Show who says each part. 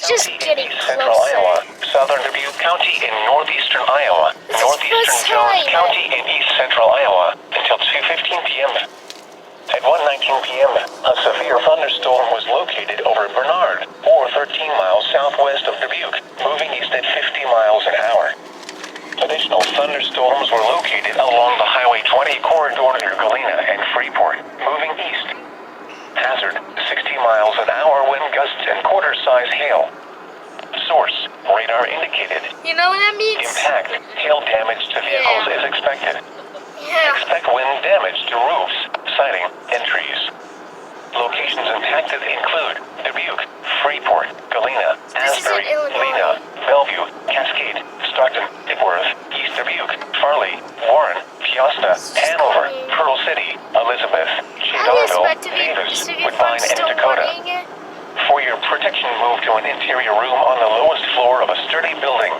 Speaker 1: just
Speaker 2: County
Speaker 1: getting
Speaker 2: in central
Speaker 1: closer.
Speaker 2: Iowa, southern Dubuque County in northeastern Iowa,
Speaker 1: This is
Speaker 2: northeastern
Speaker 1: first
Speaker 2: Jones
Speaker 1: time.
Speaker 2: County in east central Iowa until 2:15 p.m. At 1:19 p.m., a severe thunderstorm was located over Bernard, or 13 miles southwest of Dubuque, moving east at 50 miles an hour. Additional thunderstorms were located along the Highway 20 corridor near Galena and Freeport, moving east. Hazard, 60 miles an hour wind gusts and quarter-size hail. Source, radar indicated.
Speaker 1: You know what that means?
Speaker 2: Impact, hail damage to vehicles is expected.
Speaker 1: Yeah.
Speaker 2: Expect wind damage to roofs, siding, and trees. Locations impacted include Dubuque, Freeport, Galena,
Speaker 1: This is in
Speaker 2: Asbury,
Speaker 1: Illinois.
Speaker 2: Lena, Bellevue, Cascade, Stockton, Whitworth, East Dubuque, Farley, Warren, Piasta, Hanover, Pearl City, Elizabeth,
Speaker 1: I
Speaker 2: Chicago,
Speaker 1: expect to be
Speaker 2: Davis,
Speaker 1: severe
Speaker 2: Woodbine, and
Speaker 1: thunderstorm
Speaker 2: Dakota.
Speaker 1: warning.
Speaker 2: For your protection, move to an interior room on the lowest floor of a sturdy building.